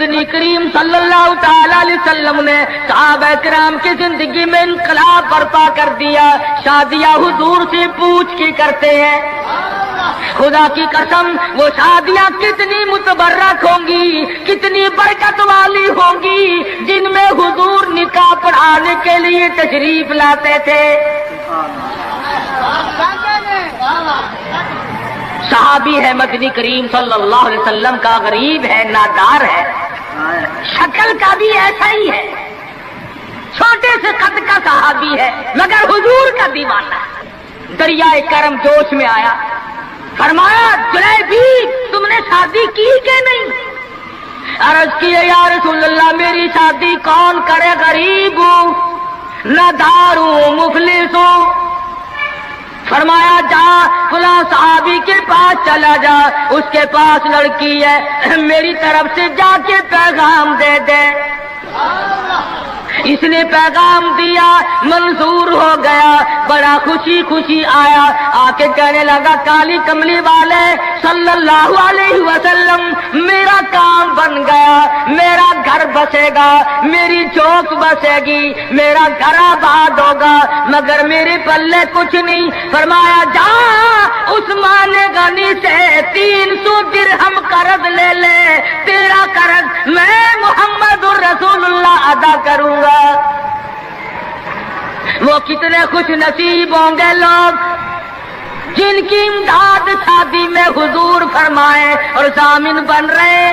نبی کریم صلی اللہ تعالی علیہ وسلم نے صحابہ کرام کی زندگی میں انقلاب برپا کر دیا. شادیاں حضور سے پوچھ کے کرتے ہیں. خدا کی قسم وہ شادیاں کتنی متبرک ہوں گی, کتنی برکت والی ہوں گی, جن میں حضور نکاح پڑھانے کے لیے تشریف لاتے تھے. صحابی ہے مدنی کریم صلی اللہ علیہ وسلم کا, غریب ہے, نادار ہے, شکل کا بھی ایسا ہی ہے, چھوٹے سے قد کا صحابی ہے مگر حضور کا دیوانہ. دریائے کرم جوش میں آیا, فرمایا جلیبی تم نے شادی کی کہ نہیں؟ عرض کی یا رسول اللہ میری شادی کون کرے, غریب ہوں, نادار ہوں, مفلس ہوں. فرمایا جا فلاں صحابی کے پاس چلا جا, اس کے پاس لڑکی ہے, میری طرف سے جا کے پیغام دے دے. اس نے پیغام دیا, منظور ہو گیا, بڑا خوشی خوشی آیا, آ کے کہنے لگا کالی کملی والے صلی اللہ علیہ وسلم میرا کام بن گیا, میرا گھر بسے گا, میری چوک بسے گی, میرا گھر آباد ہوگا, مگر میرے پلے کچھ نہیں. فرمایا جا عثمان غنی سے 300 درہم قرض لے لے, تیرا قرض میں محمد الرسول اللہ ادا کروں گا. وہ کتنے خوش نصیب ہوں گے لوگ جن کی امداد شادی میں حضور فرمائے اور ضامن بن رہے.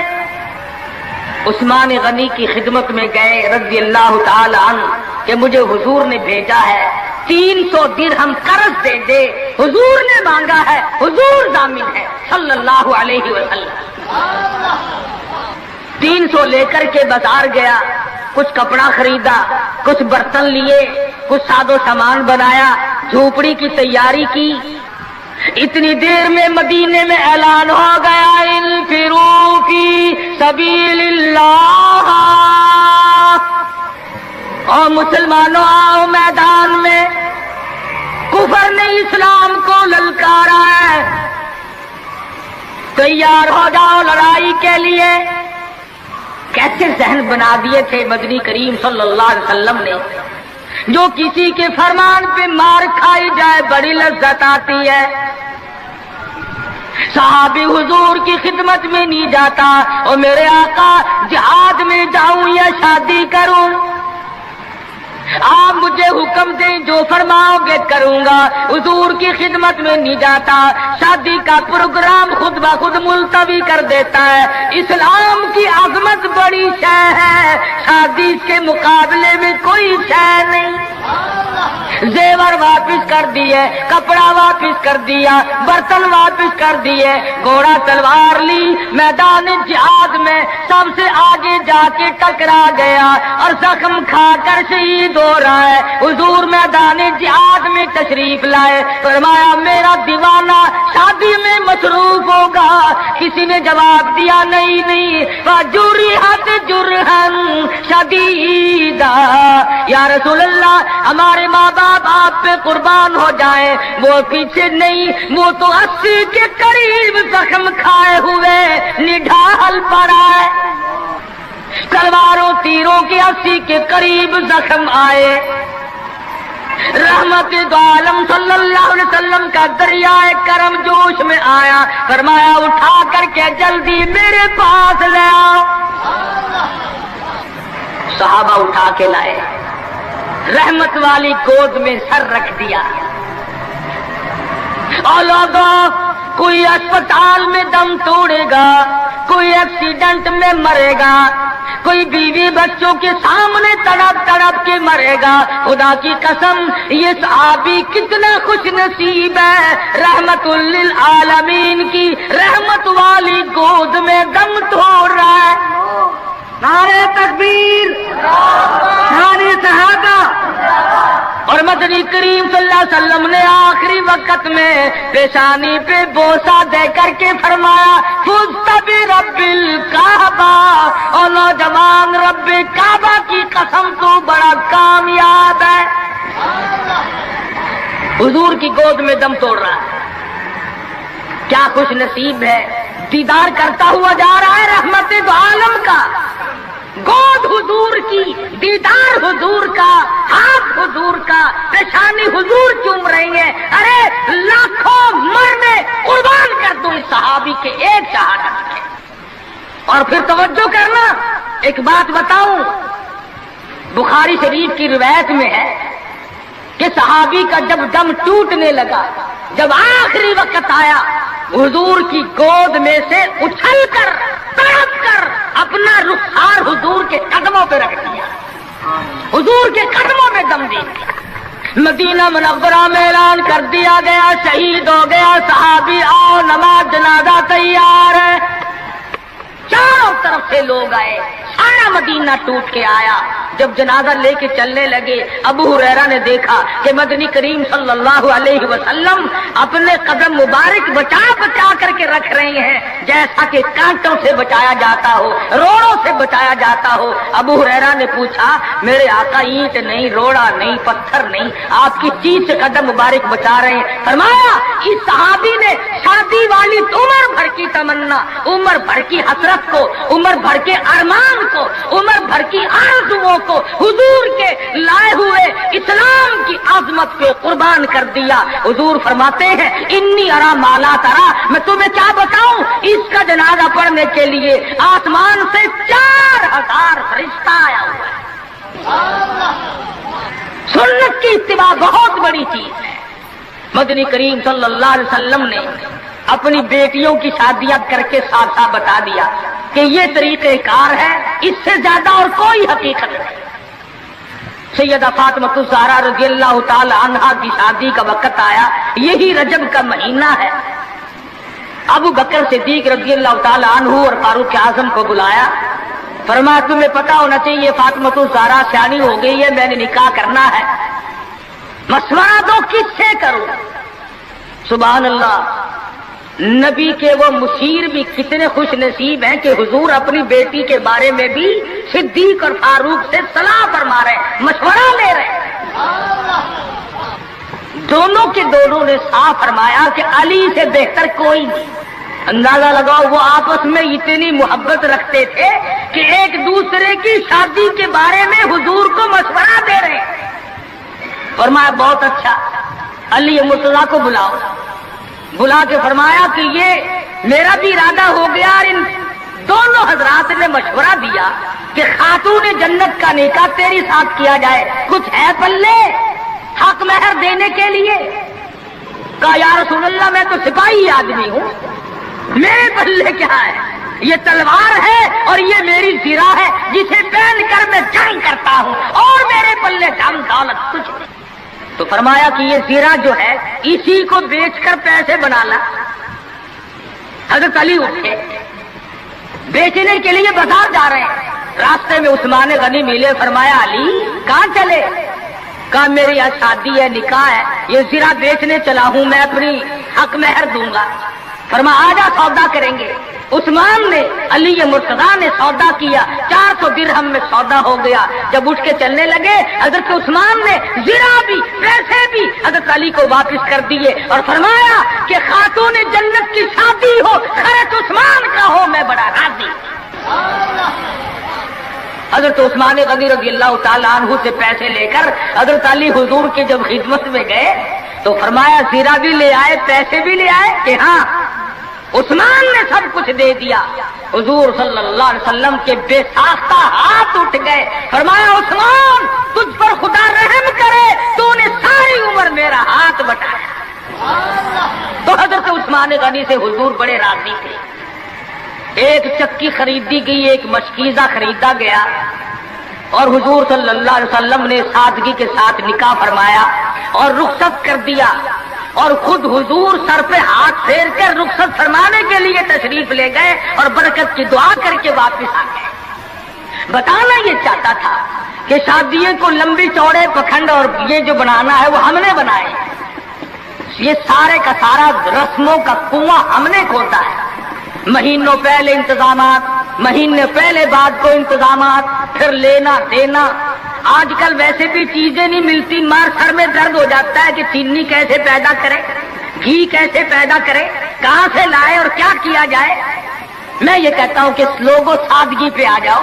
عثمان غنی کی خدمت میں گئے رضی اللہ تعالی عنہ کہ مجھے حضور نے بھیجا ہے, 300 درہم قرض دے دے, حضور نے مانگا ہے, حضور ضامن ہے صلی اللہ علیہ وسلم. 300 لے کر کے بازار گیا, کچھ کپڑا خریدا, کچھ برتن لیے, کچھ سادو سامان بنایا, جھوپڑی کی تیاری کی. اتنی دیر میں مدینے میں اعلان ہو گیا انفروا فی سبیل اللہ, اور مسلمانوں آؤ میدان میں, کفر نے اسلام کو للکارا ہے, تیار ہو جاؤ لڑائی کے لیے. کیسے ذہن بنا دیے تھے مدنی کریم صلی اللہ علیہ وسلم نے, جو کسی کے فرمان پہ مار کھائی جائے بڑی لذت آتی ہے. صحابی حضور کی خدمت میں نہیں جاتا اور میرے آقا جہاد میں جاؤں یا شادی کروں, آپ مجھے حکم دیں جو فرماؤ گے کروں گا. حضور کی خدمت میں نہیں جاتا, شادی کا پروگرام خود بخود ملتوی کر دیتا ہے. اسلام کی عظمت بڑی شے ہے, شادی کے مقابلے میں کوئی شے نہیں. زیور واپس کر دیے, کپڑا واپس کر دیا, برتن واپس کر دیے, گھوڑا تلوار لی, میدان جہاد میں سب سے آگے جا کے ٹکرا گیا اور زخم کھا کر شہید ہو رہا ہے. حضور میدان جہاد میں تشریف لائے, فرمایا میرا دیوانہ شادی میں مصروف ہوگا. کسی نے جواب دیا نہیں نہیں, فجرحت جرحن شدیدا, یا رسول اللہ ہمارے ماں باپ آپ پہ قربان ہو جائیں, وہ پیچھے نہیں, وہ تو 80 کے قریب زخم کھائے ہوئے نڈھال پڑا ہے. تلواروں تیروں کے 80 کے قریب زخم آئے. رحمت دو عالم صلی اللہ علیہ وسلم کا دریائے کرم جوش میں آیا, فرمایا اٹھا کر کے جلدی میرے پاس لے آؤ. صحابہ اٹھا کے لائے, رحمت والی گود میں سر رکھ دیا. اور لوگوں کوئی اسپتال میں دم توڑے گا, کوئی ایکسیڈنٹ میں مرے گا, کوئی بیوی بچوں کے سامنے تڑپ تڑپ کے مرے گا. خدا کی قسم یہ صحابی کتنا خوش نصیب ہے, رحمت للعالمین کی رحمت والی گود میں دم توڑ رہا ہے. نعرہ تکبیر, نعرہ صحابہ. اور مدنی کریم صلی اللہ علیہ وسلم نے آخری وقت میں پیشانی پہ بوسہ دے کر کے فرمایا فزت برب الکعبہ, اور نوجوان رب کعبہ کی قسم تو بڑا کامیاب ہے. حضور کی گود میں دم توڑ رہا ہے, کیا خوش نصیب ہے, دیدار کرتا ہوا جا رہا ہے رحمت دو عالم کا. بچی دیدار حضور کا، ہاتھ حضور کا، پیشانی حضور چوم رہی ہیں. ارے لاکھوں مرنے قربان کر دوں اس صحابی کے ایک شہادت کے. اور پھر توجہ کرنا، ایک بات بتاؤں، بخاری شریف کی روایت میں ہے کہ صحابی کا جب دم ٹوٹنے لگا، جب آخری وقت آیا، حضور کی گود میں سے اچھل کر تڑپ کر اپنا رخسار حضور کے قدموں پہ رکھ دیا، حضور کے قدموں میں دم دے دیا. مدینہ منورہ میں اعلان کر دیا گیا شہید ہو گیا صحابی، آؤ نماز جنازہ تیار ہے. چاروں طرف سے لوگ آئے، سارا مدینہ ٹوٹ کے آیا. جب جنازہ لے کے چلنے لگے، ابو ہریرہ نے دیکھا کہ مدنی کریم صلی اللہ علیہ وسلم اپنے قدم مبارک بچا بچا کر کے رکھ رہے ہیں، جیسا کہ کانٹوں سے بچایا جاتا ہو، روڑوں سے بچایا جاتا ہو. ابو ہریرہ نے پوچھا، میرے آقا اینٹ نہیں، روڑا نہیں، پتھر نہیں، آپ کی چیز سے قدم مبارک بچا رہے ہیں. فرمایا اس صحابی نے شادی والی عمر بھر کی تمنا، عمر بھر کی حسرت کو، عمر بھر کے ارمان کو، عمر بھر کی آرزوؤں کو حضور کے لائے ہوئے اسلام کی عظمت پہ قربان کر دیا. حضور فرماتے ہیں انی ارا مالا ترا، میں تمہیں کیا بتاؤں، اس کا جنازہ پڑھنے کے لیے آسمان سے 4000 فرشتہ آیا ہوا ہے. سنت کی اتباع بہت بڑی چیز ہے. مدنی کریم صلی اللہ علیہ وسلم نے اپنی بیٹیوں کی شادیاں کر کے صاف صاف بتا دیا کہ یہ طریقہ کار ہے، اس سے زیادہ اور کوئی حقیقت نہیں. سیدہ فاطمہ الزہرا رضی اللہ تعالی عنہا کی شادی کا وقت آیا، یہی رجب کا مہینہ ہے. ابو بکر صدیق رضی اللہ تعالی عنہ اور فاروق اعظم کو بلایا. فرمایا تمہیں پتا ہونا چاہیے فاطمہ الزہرا سیانی ہو گئی ہے، میں نے نکاح کرنا ہے، مشورہ دو کس سے کروں. سبحان اللہ، نبی کے وہ مشیر بھی کتنے خوش نصیب ہیں کہ حضور اپنی بیٹی کے بارے میں بھی صدیق اور فاروق سے صلاح فرما رہے ہیں، مشورہ لے رہے ہیں. دونوں کے دونوں نے صاف فرمایا کہ علی سے بہتر کوئی نہیں. اندازہ لگاؤ وہ آپس میں اتنی محبت رکھتے تھے کہ ایک دوسرے کی شادی کے بارے میں حضور کو مشورہ دے رہے ہیں. فرمایا بہت اچھا، علی مرتضیٰ کو بلاؤ. بلا کے فرمایا کہ یہ میرا بھی ارادہ ہو گیا، اور ان دونوں حضرات نے مشورہ دیا کہ خاتون جنت کا نکاح تیری ساتھ کیا جائے، کچھ ہے پلے حق مہر دینے کے لیے؟ کہا یا رسول اللہ میں تو سپاہی آدمی ہوں، میرے پلے کیا ہے؟ یہ تلوار ہے اور یہ میری زرہ ہے جسے پہن کر میں جنگ کرتا ہوں، اور میرے پلے دھن دولت کچھ نہیں. تو فرمایا کہ یہ زیرہ جو ہے اسی کو بیچ کر پیسے بنا لا. حضرت علی اٹھے، بیچنے کے لیے بازار جا رہے ہیں. راستے میں عثمان غنی ملے. فرمایا علی کہاں چلے؟ کہا میری آج شادی ہے، نکاح ہے، یہ زیرہ بیچنے چلا ہوں، میں اپنی حق مہر دوں گا. فرمایا آجا سودا کریں گے. عثمان نے، علی مرتضیٰ نے سودا کیا، 400 درہم میں سودا ہو گیا. جب اٹھ کے چلنے لگے حضرت عثمان نے زرہ بھی پیسے بھی حضرت علی کو واپس کر دیے اور فرمایا کہ خاتون جنت کی شادی ہو، حضرت عثمان کا ہو، میں بڑا راضی. حضرت عثمان غنی رضی اللہ تعالیٰ عنہ سے پیسے لے کر حضرت علی حضور کی جب خدمت میں گئے تو فرمایا زرہ بھی لے آئے، پیسے بھی لے آئے؟ کہ ہاں. عثمان نے سب کچھ دے دیا. حضور صلی اللہ علیہ وسلم کے بے ساختہ ہاتھ اٹھ گئے. فرمایا عثمان تجھ پر خدا رحم کرے، تو نے ساری عمر میرا ہاتھ بٹایا. تو حضرت عثمان غنی سے حضور بڑے راضی تھے. ایک چکی خریدی گئی، ایک مشکیزہ خریدا گیا، اور حضور صلی اللہ علیہ وسلم نے سادگی کے ساتھ نکاح فرمایا اور رخصت کر دیا. اور خود حضور سر پہ ہاتھ پھیر کر رخصت فرمانے کے لیے تشریف لے گئے اور برکت کی دعا کر کے واپس آ گئے. بتانا یہ چاہتا تھا کہ شادیوں کو لمبی چوڑے پکھنڈ اور یہ جو بنانا ہے وہ ہم نے بنائے. یہ سارے کا سارا رسموں کا کنواں ہم نے کھودا ہے. مہینوں پہلے انتظامات، مہینے پہلے بعد کو انتظامات، پھر لینا دینا. آج کل ویسے بھی چیزیں نہیں ملتی، مار سر میں درد ہو جاتا ہے کہ چینی کیسے پیدا کرے، گھی کیسے پیدا کرے، کہاں سے لائے اور کیا کیا جائے. میں یہ کہتا ہوں کہ لوگوں سادگی پہ آ جاؤ.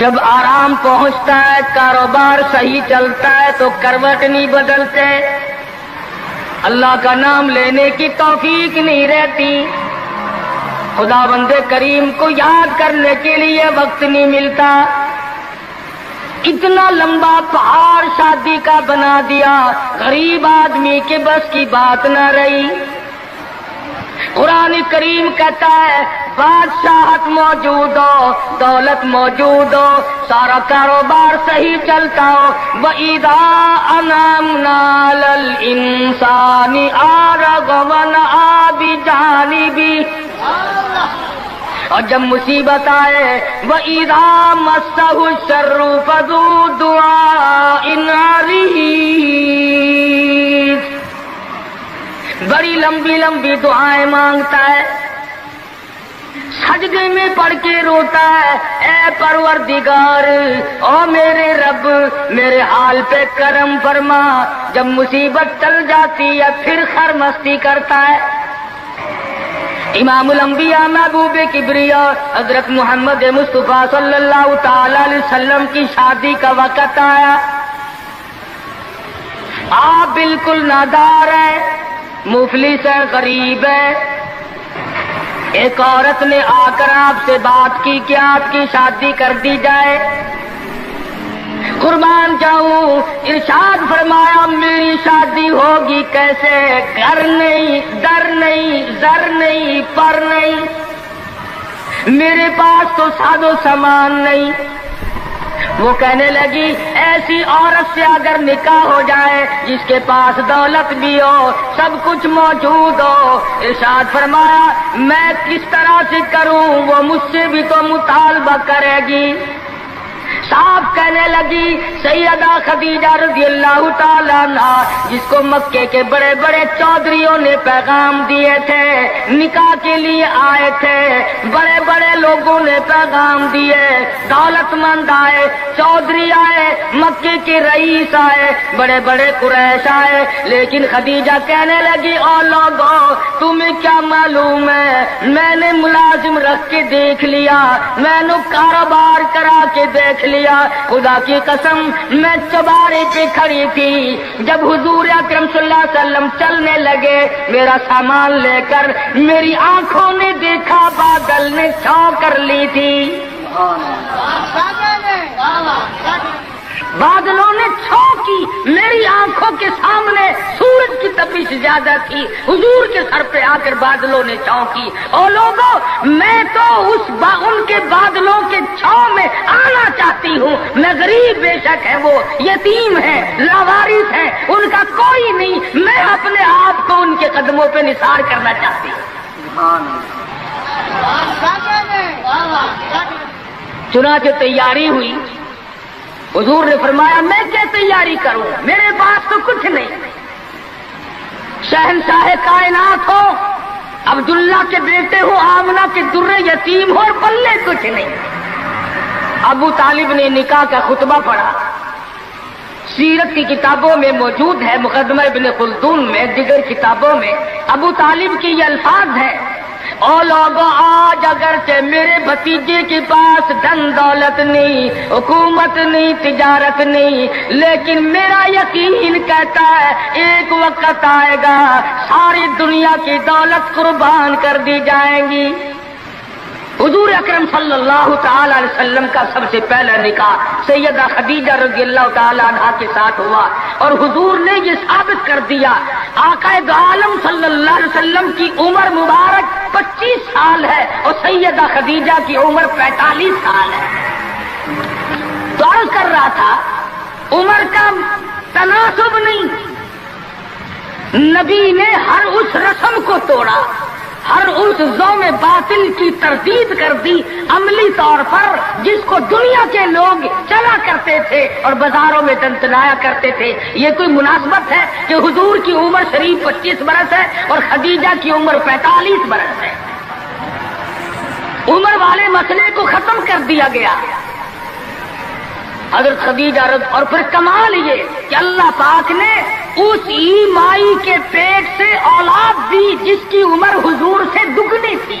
جب آرام پہنچتا ہے، کاروبار صحیح چلتا ہے تو کروٹ نہیں بدلتے، اللہ کا نام لینے کی توفیق نہیں رہتی، خدا بند کریم کو یاد کرنے کے لیے وقت نہیں ملتا، اتنا لمبا پہاڑ شادی کا بنا دیا، غریب آدمی کے بس کی بات نہ رہی۔ قرآن کریم کہتا ہے بادشاہت موجود ہو، دولت موجود ہو، سارا کاروبار صحیح چلتا ہو، وَإِذَا أَنْعَمْنَا عَلَى الْإِنسَانِ أَعْرَضَ وَنَأَىٰ بِجَانِبِهِ، اور جب مصیبت آئے وَإِذَا مَسَّهُ الشَّرُّ فَذُو دُعَاءٍ عَرِيضٍ، بڑی لمبی لمبی دعائیں مانگتا ہے، سجدے میں پڑھ کے روتا ہے، اے پروردگار، او میرے رب، میرے حال پہ کرم فرما۔ جب مصیبت ٹل جاتی ہے پھر خرمستی کرتا ہے۔ امام الانبیاء محبوب کبریا حضرت محمد مصطفیٰ صلی اللہ تعالی علیہ وسلم کی شادی کا وقت آیا، آپ بالکل نادار ہیں، مفلس ہے، غریب ہے، ایک عورت نے آ کر آپ سے بات کی کہ آپ کی شادی کر دی جائے۔ قربان جاؤں، ارشاد فرمایا میری شادی ہوگی کیسے؟ گھر نہیں، در نہیں، زر نہیں، پر نہیں، میرے پاس تو ساز و سامان نہیں۔ وہ کہنے لگی ایسی عورت سے اگر نکاح ہو جائے جس کے پاس دولت بھی ہو، سب کچھ موجود ہو، ارشاد فرمایا میں کس طرح سے کروں؟ وہ مجھ سے بھی تو مطالبہ کرے گی۔ صاحب کہنے لگی سیدہ خدیجہ رضی اللہ تعالیٰ عنہ، جس کو مکے کے بڑے بڑے چودھریوں نے پیغام دیے تھے، نکاح کے لیے آئے تھے، بڑے بڑے لوگوں نے پیغام دیے، دولت مند آئے، چودھری آئے، مکے کے رئیس آئے، بڑے بڑے قریش آئے، لیکن خدیجہ کہنے لگی او لوگوں تمہیں کیا معلوم ہے، میں نے ملازم رکھ کے دیکھ لیا، میں نے کاروبار کرا کے دیکھ لیا، خدا کی قسم میں چوبارے پہ کھڑی تھی، جب حضور اکرم صلی اللہ علیہ وسلم چلنے لگے میرا سامان لے کر، میری آنکھوں نے دیکھا بادل نے چھاؤں کر لی تھی، بادلوں نے چھاؤں کی، میری آنکھوں کے سامنے سورج کی تپش زیادہ تھی، حضور کے سر پہ آ کر بادلوں نے چھاؤں کی۔ اور لوگوں میں تو ان کے بادلوں کے چھاؤں میں آنا چاہتی ہوں، میں غریب بے شک ہے، وہ یتیم ہے، لاوارث ہے، ان کا کوئی نہیں، میں اپنے آپ کو ان کے قدموں پہ نثار کرنا چاہتی ہوں۔ چنانچہ تیاری ہوئی، حضور نے فرمایا میں کیا تیاری کروں، میرے پاس تو کچھ نہیں، شہنشاہ کائنات ہو، عبداللہ کے بیٹے ہو، آمنہ کے در یتیم ہو، اور پلے کچھ نہیں۔ ابو طالب نے نکاح کا خطبہ پڑھا، سیرت کی کتابوں میں موجود ہے، مقدمہ ابن خلدون میں، دیگر کتابوں میں ابو طالب کے یہ الفاظ ہیں، او لوگوں آج اگرچہ میرے بھتیجے کے پاس دھن دولت نہیں، حکومت نہیں، تجارت نہیں، لیکن میرا یقین کہتا ہے ایک وقت آئے گا ساری دنیا کی دولت قربان کر دی جائیں گی۔ حضور اکرم صلی اللہ تعالی علیہ وسلم کا سب سے پہلا نکاح سیدہ خدیجہ رضی اللہ تعالی عنہا کے ساتھ ہوا، اور حضور نے یہ ثابت کر دیا آقا دو عالم صلی اللہ علیہ وسلم کی عمر مبارک 25 سال ہے اور سیدہ خدیجہ کی عمر 45 سال ہے۔ تو عرض کر رہا تھا عمر کا تناسب نہیں، نبی نے ہر اس رسم کو توڑا، ہر اس ذوم باطل کی تردید کر دی عملی طور پر، جس کو دنیا کے لوگ چلا کرتے تھے اور بازاروں میں تنتنایا کرتے تھے۔ یہ کوئی مناسبت ہے کہ حضور کی عمر شریف 25 برس ہے اور خدیجہ کی عمر 45 برس ہے؟ عمر والے مسئلے کو ختم کر دیا گیا۔ حضرت خدیجہ اور پھر کمال یہ کہ اللہ پاک نے اس ہی مائی کے پیٹ سے اولاد دی جس کی عمر حضور سے دگنی تھی،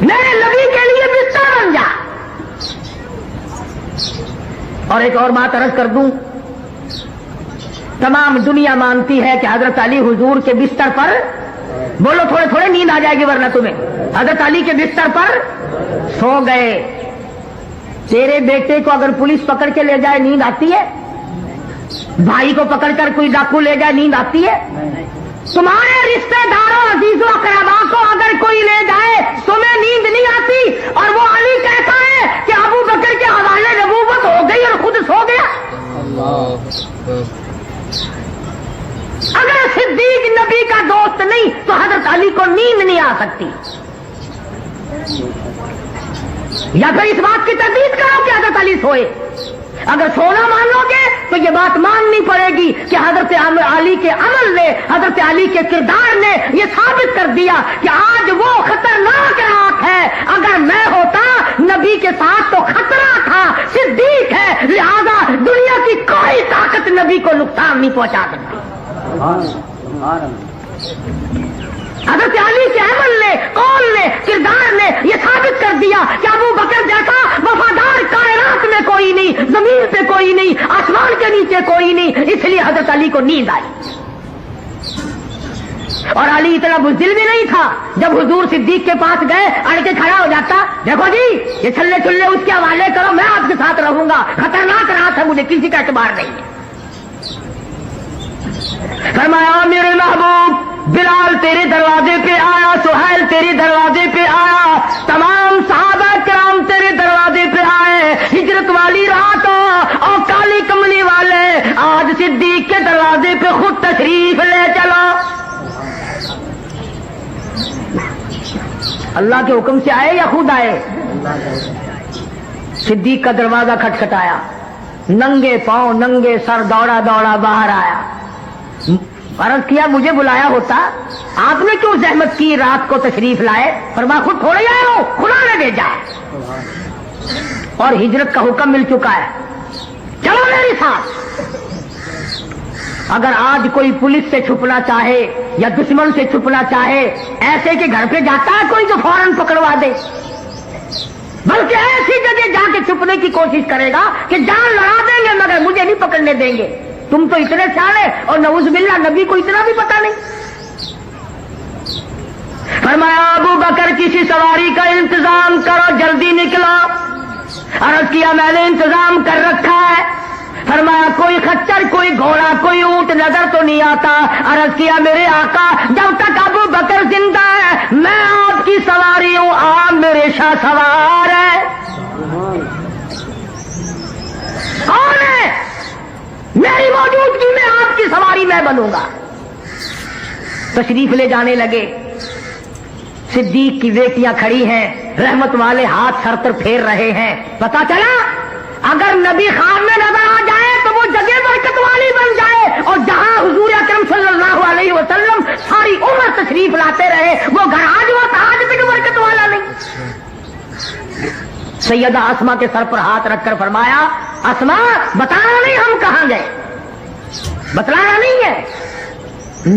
میرے نبی کے لیے بستر بن جا. اور ایک اور بات عرض کر دوں، تمام دنیا مانتی ہے کہ حضرت علی حضور کے بستر پر، بولو تھوڑے تھوڑے نیند آ جائے گی ورنہ تمہیں، حضرت علی کے بستر پر سو گئے. تیرے بیٹے کو اگر پولیس پکڑ کے لے جائے نیند آتی ہے؟ بھائی کو پکڑ کر کوئی ڈاکو لے جائے نیند آتی ہے؟ تمہارے رشتہ داروں عزیزوں اقربا کو اگر کوئی لے جائے تمہیں نیند نہیں آتی؟ اور وہ علی کہتا ہے کہ ابو بکر کے حوالے نبوت ہو گئی اور خود سو گیا. اگر صدیق نبی کا دوست نہیں تو حضرت علی کو نیند نہیں آ سکتی. یا پھر اس بات کی تردید کرو کہ حضرت علی سوئے. اگر سونا مان لو گے تو یہ بات ماننی پڑے گی کہ حضرت علی کے عمل نے، حضرت علی کے کردار نے یہ ثابت کر دیا کہ آج وہ خطرناک رات ہے. اگر میں ہوتا نبی کے ساتھ تو خطرہ تھا، صدیق ہے، لہذا دنیا کی کوئی طاقت نبی کو نقصان نہیں پہنچا سکتی. حضرت علی کے عمل نے، قول نے، کردار نے یہ ثابت کر دیا کہ ابو بکر جیسا وفادار کائنات میں کوئی نہیں، زمین پہ کوئی نہیں، آسمان کے نیچے کوئی نہیں. اس لیے حضرت علی کو نیند آئی. اور علی اتنا بزدل بھی نہیں تھا، جب حضور صدیق کے پاس گئے اڑ کے کھڑا ہو جاتا، دیکھو جی یہ چھلے چھلے اس کے حوالے کرو، میں آپ کے ساتھ رہوں گا، خطرناک رات ہے، مجھے کسی کا اعتبار نہیں ہے. فرمایا میرے محبوب بلال تیرے دروازے پہ آیا، سہیل تیرے دروازے پہ آیا، تمام صحابہ کرام تیرے دروازے پہ آئے. ہجرت والی رات اور کالی کملی والے آج صدیق کے دروازے پہ خود تشریف لے چلو. اللہ کے حکم سے آئے یا خود آئے؟ صدیق کا دروازہ کھٹکھٹایا، ننگے پاؤں ننگے سر دوڑا دوڑا باہر آیا. عرض کیا مجھے بلایا ہوتا، آپ نے کیوں زحمت کی رات کو تشریف لائے؟ فرمایا خود تھوڑے آئے ہو، خدا نے بھیجا ہے. اور ہجرت کا حکم مل چکا ہے، چلو میرے ساتھ. اگر آج کوئی پولیس سے چھپنا چاہے یا دشمن سے چھپنا چاہے، ایسے کہ گھر پہ جاتا ہے کوئی جو فوراً پکڑوا دے، بلکہ ایسی جگہ جا کے چھپنے کی کوشش کرے گا کہ جان لڑا دیں گے مگر مجھے نہیں پکڑنے دیں گے. تم تو اتنے سیانے اور نعوذ باللہ نبی کو اتنا بھی پتا نہیں. فرمایا ابو بکر کسی سواری کا انتظام کرو، جلدی نکلو. عرض کیا میں نے انتظام کر رکھا ہے. فرمایا کوئی خچر، کوئی گھوڑا، کوئی اونٹ نظر تو نہیں آتا. عرض کیا میرے آقا جب تک ابو بکر زندہ ہے میں آپ کی سواری ہوں، آپ میرے شاہ سوار ہے. کون ہے؟ میری موجودگی میں آپ کی سواری میں بنوں گا. تشریف لے جانے لگے. صدیق کی بیٹیاں کھڑی ہیں، رحمت والے ہاتھ سر پر پھیر رہے ہیں. پتا چلا اگر نبی خواب میں نظر آ جائے تو وہ جگہ برکت والی بن جائے، اور جہاں حضور اکرم صلی اللہ علیہ وسلم ساری عمر تشریف لاتے رہے وہ گھر آج ہوا تھا، آج بھی برکت والا نہیں. سیدہ اسما کے سر پر ہاتھ رکھ کر فرمایا اسما بتانا نہیں ہم کہاں گئے، بتلانا نہیں ہے.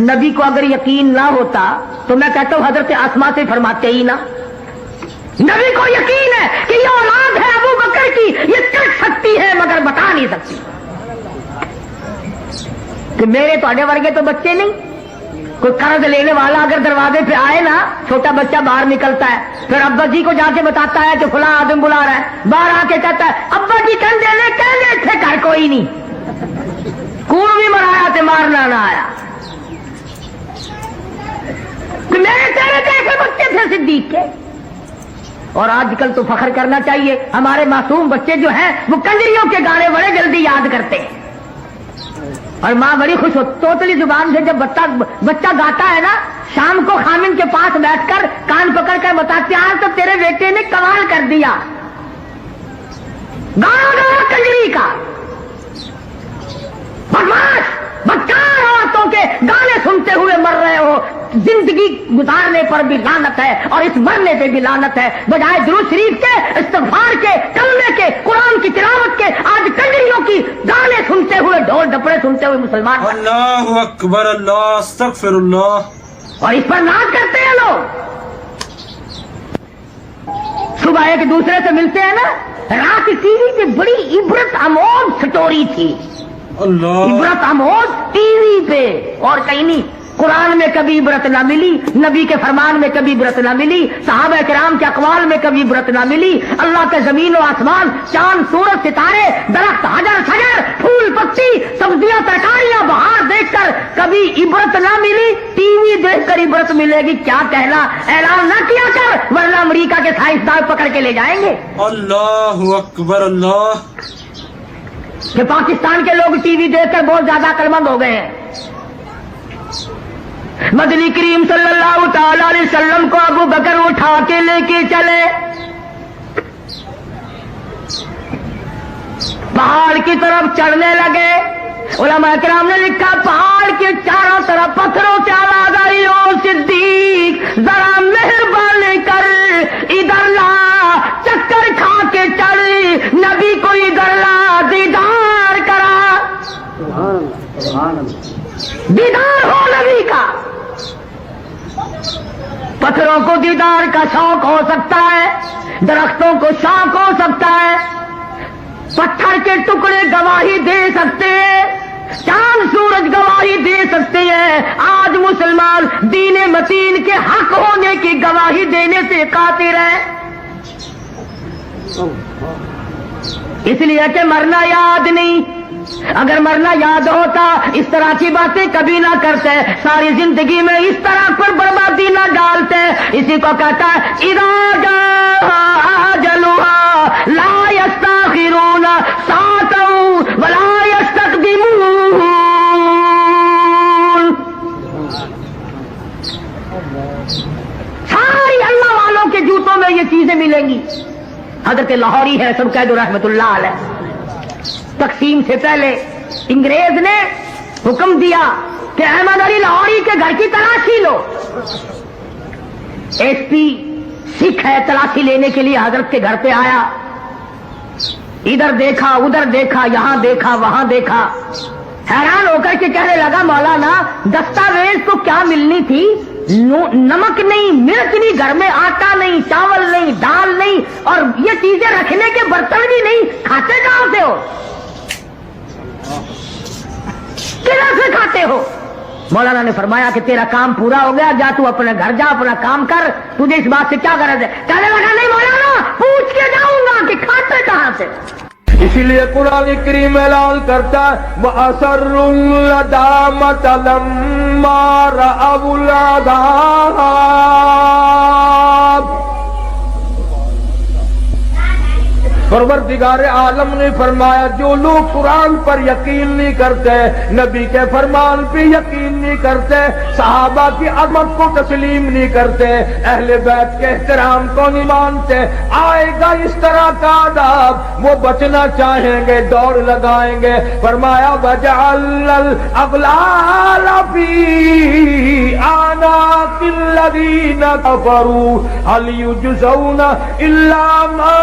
نبی کو اگر یقین نہ ہوتا تو میں کہتا ہوں حضرت اسما سے فرماتے ہی نہ. نبی کو یقین ہے کہ یہ اولاد ہے ابو بکر کی، یہ کر سکتی ہے مگر بتا نہیں سکتی. کہ میرے تھوڑے ورگے تو بچے نہیں، کوئی قرض لینے والا اگر دروازے پہ آئے نا، چھوٹا بچہ باہر نکلتا ہے، پھر ابا جی کو جا کے بتاتا ہے کہ فلاں آدمی بلا رہا ہے، باہر آ کے کہتا ہے ابا جی کہنے تھے گھر کوئی نہیں، کون بھی مرایا تھے مارنا نہ آیا. میرے تیرے کیسے بچے تھے صدیق کے. اور آج کل تو فخر کرنا چاہیے، ہمارے معصوم بچے جو ہیں وہ کنجریوں کے گانے بڑے جلدی یاد کرتے ہیں. اور ماں بڑی خوش ہو، توتلی زبان سے جب بچہ گاتا ہے نا، شام کو خامن کے پاس بیٹھ کر کان پکڑ کر بتاتے آج تو تیرے بیٹے نے کمال کر دیا. گانا گانا کنجری کا بدماش بدکار عورتوں کے گانے سنتے ہوئے مر رہے ہو. زندگی گزارنے پر بھی لعنت ہے اور اس مرنے پہ بھی لعنت ہے. بجائے درود شریف کے، استغفار کے، کلمے کے، قرآن کی تلاوت کے آج کنجریوں کی گانے سنتے ہوئے، ڈھول ڈپڑے سنتے ہوئے مسلمان. اللہ اکبر، اللہ استغفر اللہ. اور اس پر ناز کرتے ہیں لوگ. صبح ایک دوسرے سے ملتے ہیں نا, رات ٹی وی پہ بڑی عبرت آموز سٹوری تھی, اللہ عبرت آموز ٹی وی پہ اور کہیں نہیں. قرآن میں کبھی عبرت نہ ملی, نبی کے فرمان میں کبھی عبرت نہ ملی, صحابہ کرام کے اقوال میں کبھی عبرت نہ ملی. اللہ کے زمین و آسمان, چاند سورج ستارے, درخت حجر شجر, پھول پتی, سبزیاں ترکاریاں, بہار دیکھ کر کبھی عبرت نہ ملی. ٹی وی دیکھ کر عبرت ملے گی کیا کہنا, اعلان نہ کیا کر ورنہ امریکہ کے سائنسدان پکڑ کے لے جائیں گے. اللہ اکبر اللہ. کہ پاکستان کے لوگ ٹی وی دیکھ کر بہت زیادہ عقلمند ہو گئے ہیں. مدنی کریم صلی اللہ تعالی علیہ وسلم کو ابو بکر اٹھا کے لے کے چلے, پہاڑ کی طرف چڑھنے لگے. علماء کرام نے لکھا پہاڑ کے چاروں طرف پتھروں سے آواز آئی, او صدیق ذرا مہربانی کر ادھر لا, چکر کھا کے چڑھی, نبی کو ادھر لا, دیدار کرا, دیدار ہو نبی کا. پتھروں کو دیدار کا شوق ہو سکتا ہے, درختوں کو شوق ہو سکتا ہے, پتھر کے ٹکڑے گواہی دے سکتے ہیں, چاند سورج گواہی دے سکتے ہیں. آج مسلمان دین متین کے حق ہونے کی گواہی دینے سے قاصر ہے, اس لیے کہ مرنا یاد نہیں. اگر مرنا یاد ہوتا اس طرح کی باتیں کبھی نہ کرتے, ساری زندگی میں اس طرح پر بربادی نہ ڈالتے. اسی کو کہتا ہے اذا جاء اجلها لا يستاخرون ساعة ولا يستقدمون. ساری اللہ والوں کے جوتوں میں یہ چیزیں ملیں گی. حضرت لاہوری ہے سب قید رحمت اللہ علیہ, تقسیم سے پہلے انگریز نے حکم دیا کہ احمد علی لاہوری کے گھر کی تلاشی لو. ایس پی سکھ ہے, تلاشی لینے کے لیے حضرت کے گھر پہ آیا, ادھر دیکھا ادھر دیکھا, یہاں دیکھا وہاں دیکھا, حیران ہو کر کے کہنے لگا مولانا دستاویز تو کیا ملنی تھی, نمک نہیں, مرچ نہیں, گھر میں آٹا نہیں, چاول نہیں, دال نہیں, اور یہ چیزیں رکھنے کے برتن بھی نہیں, کھاتے کہاں سے ہو, کدھر سے کھاتے ہو؟ مولانا نے فرمایا کہ تیرا کام پورا ہو گیا, جا تو اپنے گھر جا, اپنا کام کر, تجھے اس بات سے کیا غرض ہے؟ کہنے لگا نہیں مولانا پوچھ کے جاؤں گا کہ کھاتے کہاں سے. اسی لیے قرآن کریم اعلان کرتا ہے وَأَسَرُّوا النَّدَامَةَ لَمَّا رَأَوُا الْعَذَابَ. پروردگار عالم نے فرمایا جو لوگ قرآن پر یقین نہیں کرتے, نبی کے فرمان پہ یقین نہیں کرتے, صحابہ کی عظمت کو تسلیم نہیں کرتے, اہل بیت کے احترام کو نہیں مانتے, آئے گا اس طرح کا عذاب, وہ بچنا چاہیں گے دوڑ لگائیں گے. فرمایا وَجَعَلْنَا الْأَغْلَالَ فِي أَعْنَاقِ الَّذِينَ كَفَرُوا هَلْ يُجْزَوْنَ إِلَّا مَا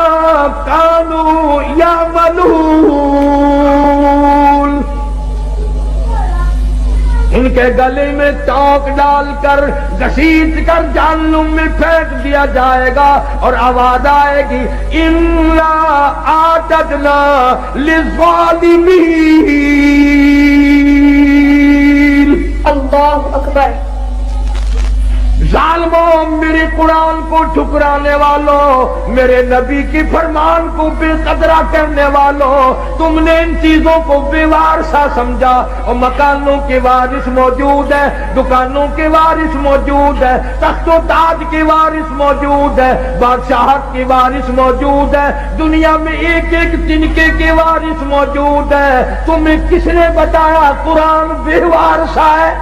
كَانُوا يَعْمَلُونَ. ان کے گلے میں چوک ڈال کر گھسیٹ کر جہنم میں پھینک دیا جائے گا, اور آواز آئے گی اِنَّا أَعْتَدْنَا لِلظَّالِمِينَ. اللہ اکبر. ظالموں, میرے قرآن کو ٹھکرانے والوں, میرے نبی کی فرمان کو بے قدرہ کرنے والوں, تم نے ان چیزوں کو بے وارثہ سمجھا. اور مکانوں کے وارث موجود ہے, دکانوں کے وارث موجود ہے, تخت و تاج کے وارث موجود ہے, بادشاہت کے وارث موجود ہے, دنیا میں ایک ایک تنکے کے وارث موجود ہے. تمہیں کس نے بتایا قرآن بے وارثہ ہے؟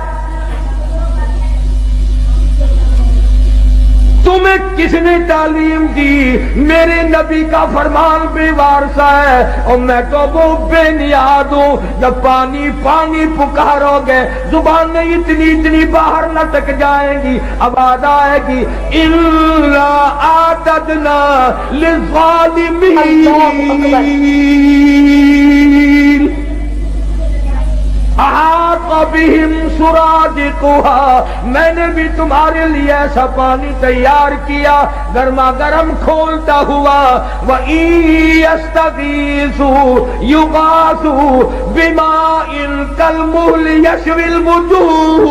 تمہیں کس نے تعلیم دی میرے نبی کا فرمان بے وارثہ ہے؟ اور میں تو وہ بے نیاز ہوں, جب پانی پانی پکارو گے زبانیں اتنی باہر لٹک جائیں گی, آواز آئے گی اِنَّا أَعْتَدْنَا لِلظَّالِمِينَ أَحَاطَ بِهِمْ سراجقها، میں نے بھی تمہارے لیے ایسا پانی تیار کیا گرما گرم کھولتا ہوا. وَإِن يَسْتَغِيثُوا يُغَاثُوا بِمَاءٍ كَالْمُهْلِ يَشْوِي الْوُجُوهَ،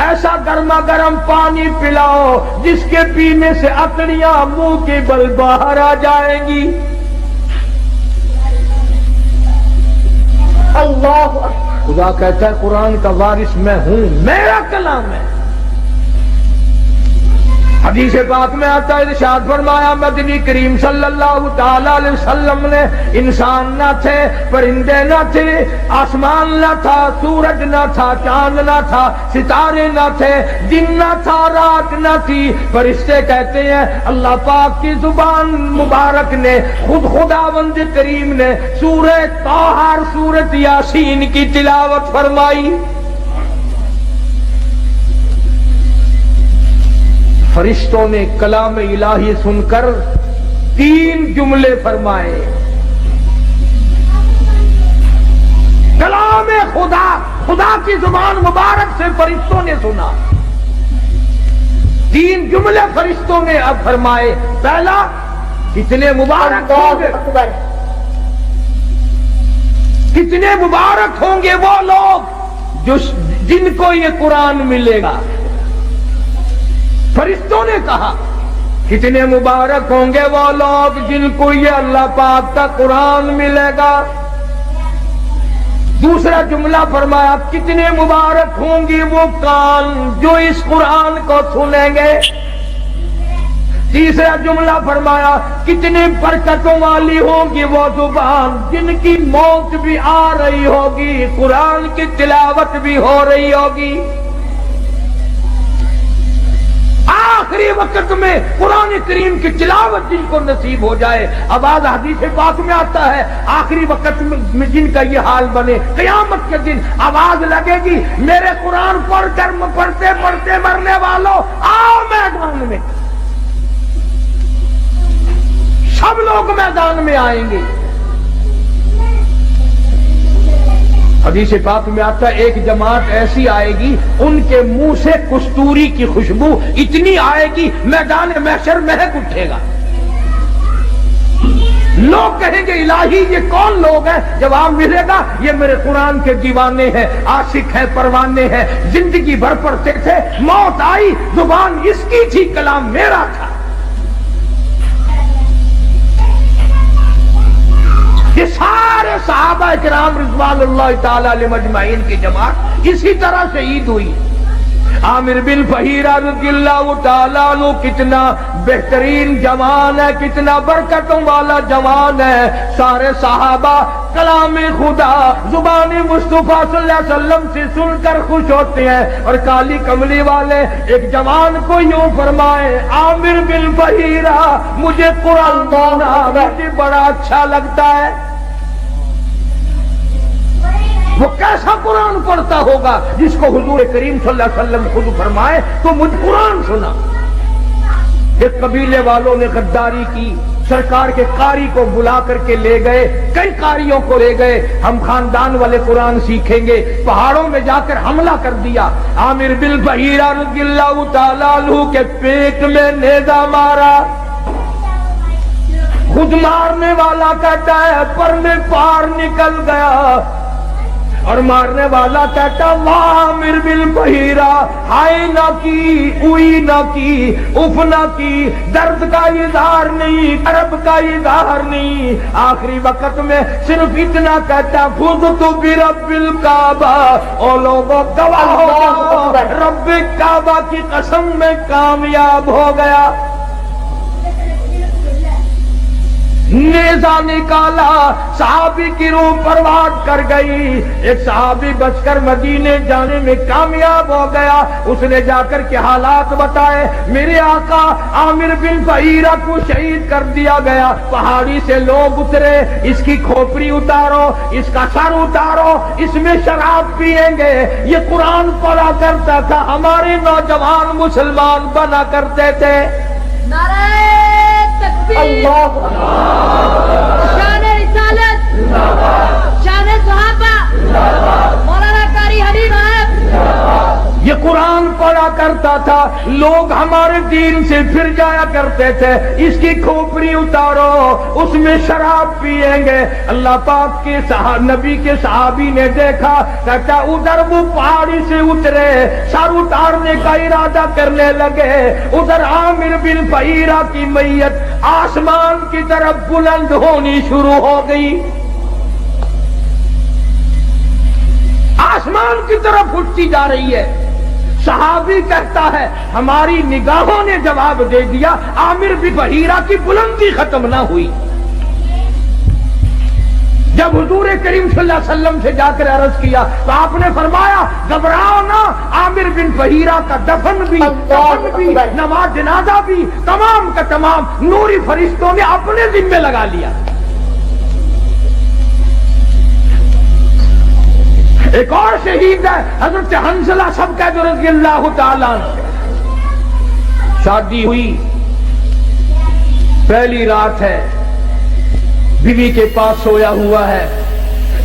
ایسا گرما گرم پانی پلاؤ جس کے پینے سے اکڑیاں منہ کے بل باہر آ جائیں گی. اللہ خدا کہتا ہے قرآن کا وارث میں ہوں، میرا کلام ہے. حدیث پاک میں آتا ہے، ارشاد فرمایا مدنی کریم صلی اللہ تعالی علیہ وسلم نے انسان نہ تھے، پرندے نہ تھے، آسمان نہ تھا، سورج نہ تھا، چاند نہ تھا، ستارے نہ تھے، دن نہ تھا، رات نہ تھی. فرشتے کہتے ہیں اللہ پاک کی زبان مبارک نے، خود خداوند کریم نے سورہ طٰہٰ اور سورۃ یاسین کی تلاوت فرمائی. فرشتوں نے کلام الہی سن کر 3 جملے فرمائے. کلام خدا، خدا کی زبان مبارک سے فرشتوں نے سنا. 3 جملے فرشتوں نے اب فرمائے. پہلا، کتنے مبارک ہوں گے، کتنے مبارک ہوں گے وہ لوگ جن کو یہ قرآن ملے گا. فرشتوں نے کہا کتنے مبارک ہوں گے وہ لوگ جن کو یہ اللہ پاک کا قرآن ملے گا. دوسرا جملہ فرمایا کتنے مبارک ہوں گی وہ کان جو اس قرآن کو سنیں گے. تیسرا جملہ فرمایا کتنی برکتوں والی ہوگی وہ زبان جن کی موت بھی آ رہی ہوگی، قرآن کی تلاوت بھی ہو رہی ہوگی. آخری وقت میں قرآن کریم کی تلاوت جن کو نصیب ہو جائے. اب آج حدیث پاک میں آتا ہے آخری وقت میں جن کا یہ حال بنے، قیامت کے دن آواز لگے گی میرے قرآن پڑھ کر پڑھتے پڑھتے مرنے والوں آؤ میدان میں. سب لوگ میدان میں آئیں گے. حدیث پاک میں آتا ہے ایک جماعت ایسی آئے گی ان کے منہ سے کستوری کی خوشبو اتنی آئے گی میدان محشر مہک اٹھے گا. لوگ کہیں گے الہی یہ کون لوگ ہیں؟ جواب ملے گا یہ میرے قرآن کے دیوانے ہیں، عاشق ہیں، پروانے ہیں، زندگی بھر پڑھتے تھے، موت آئی زبان اس کی تھی، کلام میرا تھا. یہ سارے صحابہ کرام رضوان اللہ تعالی علیہم اجمعین کی جماعت اسی طرح شہید ہوئی. عامر بن فہیرہ رضی اللہ تعالیٰ عنہ کتنا بہترین جوان ہے، کتنا برکتوں والا جوان ہے. سارے صحابہ کلام خدا زبان مصطفیٰ صلی اللہ علیہ وسلم سے سن کر خوش ہوتے ہیں. اور کالی کملی والے ایک جوان کو یوں فرمائے عامر بن فہیرہ مجھے قرآن پڑھنا مجھے بڑا اچھا لگتا ہے. وہ کیسا قرآن پڑھتا ہوگا جس کو حضور کریم صلی اللہ علیہ وسلم خود فرمائے تو مجھ قرآن سنا. ایک قبیلے والوں نے غداری کی، سرکار کے قاری کو بلا کر کے لے گئے، کئی قاریوں کو لے گئے، ہم خاندان والے قرآن سیکھیں گے. پہاڑوں میں جا کر حملہ کر دیا. عامر بن فہیرہ رضی اللہ تعالیٰ عنہ کے پیٹ میں نیزہ مارا. خود مارنے والا کہتا ہے پر میں پار نکل گیا، اور مارنے والا کہتا واہ عامر بن فہیرہ ہائے نہ کی، اوئی نہ کی، اف نہ کی، درد کا اظہار نہیں، کرب کا اظہار نہیں. آخری وقت میں صرف اتنا کہتا فزت برب الکعبہ، او لوگوں گواہ ہو رب کعبہ کی قسم میں کامیاب ہو گیا. نیزہ نکالا، صحابی کی روح پرواز کر گئی. ایک صحابی بچ کر مدینے جانے میں کامیاب ہو گیا. اس نے جا کر کے حالات بتائے میرے آقا عامر بن فہیرہ کو شہید کر دیا گیا. پہاڑی سے لوگ اترے، اس کی کھوپڑی اتارو، اس کا سر اتارو، اس میں شراب پیئیں گے. یہ قرآن پڑھا کرتا تھا، ہمارے نوجوان مسلمان بنا کرتے تھے. اللہ شان رسالت، شان صحابہ، لوگ ہمارے دین سے پھر جایا کرتے تھے، اس کی کھوپڑی اتارو، اس میں شراب پیئیں گے۔ اللہ پاک کے نبی کے صحابی نے دیکھا، کہتا ادھر وہ پہاڑی سے اترے، سر اتارنے کا ارادہ کرنے لگے، ادھر عامر بن فہیرہ کی میت آسمان کی طرف بلند ہونی شروع ہو گئی، آسمان کی طرف اٹھتی جا رہی ہے۔ صحابی کہتا ہے ہماری نگاہوں نے جواب دے دیا، عامر بن فہیرہ کی بلندی ختم نہ ہوئی۔ جب حضور کریم صلی اللہ علیہ وسلم سے جا کر عرض کیا تو آپ نے فرمایا گھبراؤ نہ، عامر بن فہیرہ کا دفن بھی، نماز جنازہ بھی تمام کا تمام نوری فرشتوں نے اپنے ذمہ لگا لیا۔ ایک اور شہید ہے حضرت حنظلہ سب کا رضی اللہ تعالیٰ عنہ۔ شادی ہوئی، پہلی رات ہے، بیوی کے پاس سویا ہوا ہے،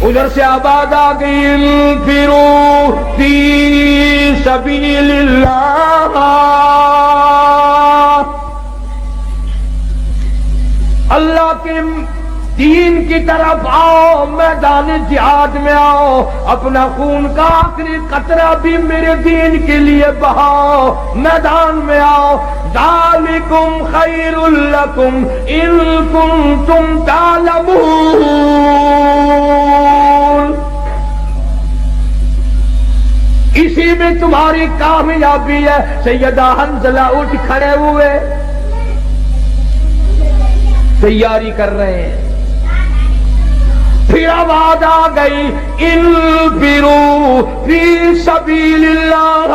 ادھر سے آواز آ گئی انفروا فی سبیل اللہ، اللہ کے دین کی طرف آؤ، میدان جہاد میں آؤ، اپنا خون کا آخری قطرہ بھی میرے دین کے لیے بہاؤ، میدان میں آؤ۔ ذالکم خیر لکم ان کنتم تعلمون، اسی میں تمہاری کامیابی ہے۔ سیدہ حنظلہ اٹھ کھڑے ہوئے، تیاری کر رہے ہیں، پھر آواز آ گئی انفروا فی سبیل اللہ۔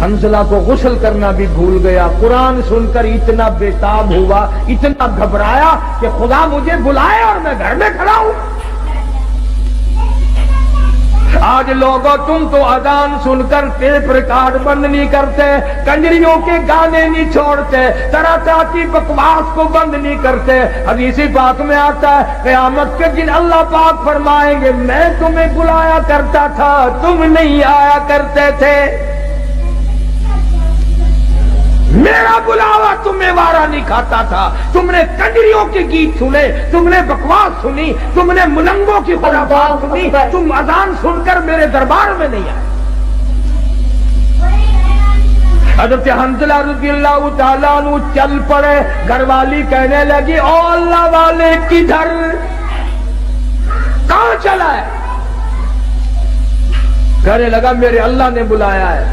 حنظلہ کو غسل کرنا بھی بھول گیا، قرآن سن کر اتنا بےتاب ہوا، اتنا گھبرایا کہ خدا مجھے بلائے اور میں گھر میں کھڑا ہوں۔ آج لوگوں تم تو اذان سن کر ٹیپ ریکارڈ بند نہیں کرتے، کنجریوں کے گانے نہیں چھوڑتے، طرح طرح کی بکواس کو بند نہیں کرتے۔ حدیث پاک میں آتا ہے قیامت کے دن اللہ پاک فرمائیں گے میں تمہیں بلایا کرتا تھا، تم نہیں آیا کرتے تھے، میرا بلاوا تمہیں وارا نہیں کھاتا تھا، تم نے کنجریوں کے گیت سنے، تم نے بکواس سنی، تم نے ملنگوں کی خرافات سنی، تم اذان سن کر میرے دربار میں نہیں آئے۔ حضرت حنظلہ رضی اللہ تعالیٰ عنہ چل پڑے، گھر والی کہنے لگی او اللہ والے کدھر، کہاں چلا ہے؟ کہنے لگا میرے اللہ نے بلایا ہے،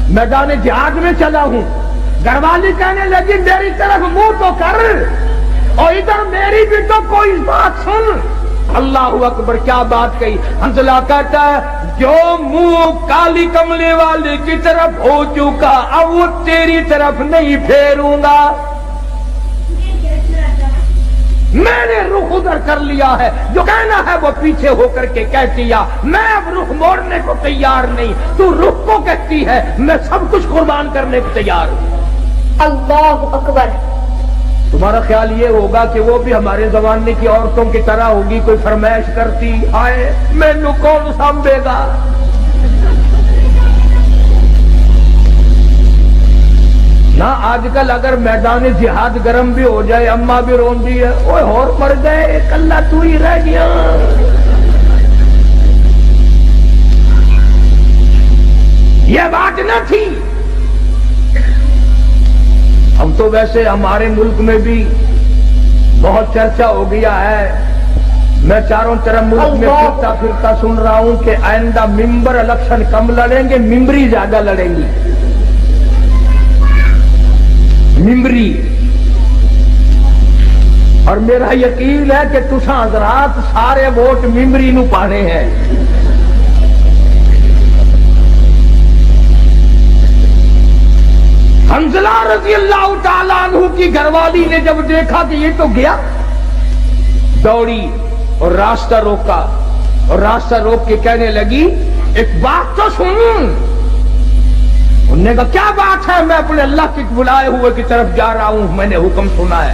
میدان جہاد میں چلا ہوں۔ گھر والی کہنے لگی میری طرف منہ تو کر، اور ادھر میری بھی تو کوئی بات سن۔ اللہ اکبر، کیا بات کہی! حنظلہ کہتا ہے جو منہ کالی کملی والی کی طرف ہو چکا اب وہ تیری طرف نہیں پھیروں گا، میں نے رخ ادھر کر لیا ہے، جو کہنا ہے وہ پیچھے ہو کر کے کہتی ہے، میں اب رخ موڑنے کو تیار نہیں، تو رخ کو کہتی ہے میں سب کچھ قربان کرنے کو تیار ہوں۔ اللہ اکبر۔ تمہارا خیال یہ ہوگا کہ وہ بھی ہمارے زمانے کی عورتوں کی طرح ہوگی، کوئی فرمائش کرتی آئے مینو کون سنبھے گا؟ نہ آج کل اگر میدان جہاد گرم بھی ہو جائے اماں بھی روندی ہے، اوے اور مر گئے کلہ تو ہی رہ گیا۔ یہ بات نہ تھی۔ اب تو ویسے ہمارے ملک میں بھی بہت چرچا ہو گیا ہے، میں چاروں طرف ملک میں پھرتا پھرتا سن رہا ہوں کہ آئندہ ممبر الیکشن کم لڑیں گے، ممبری زیادہ لڑیں گی، ممبری۔ اور میرا یقین ہے کہ تساں حضرات سارے ووٹ ممبری نو پانے ہیں۔ حنظلہ رضی اللہ تعالیٰ عنہ کی گھر والی نے جب دیکھا کہ یہ تو گیا، دوڑی اور راستہ روکا، اور راستہ روک کے کہنے لگی ایک بات تو سن۔ انہوں نے کہا کیا بات ہے؟ میں اپنے اللہ کے بلائے ہوئے کی طرف جا رہا ہوں، میں نے حکم سنا ہے۔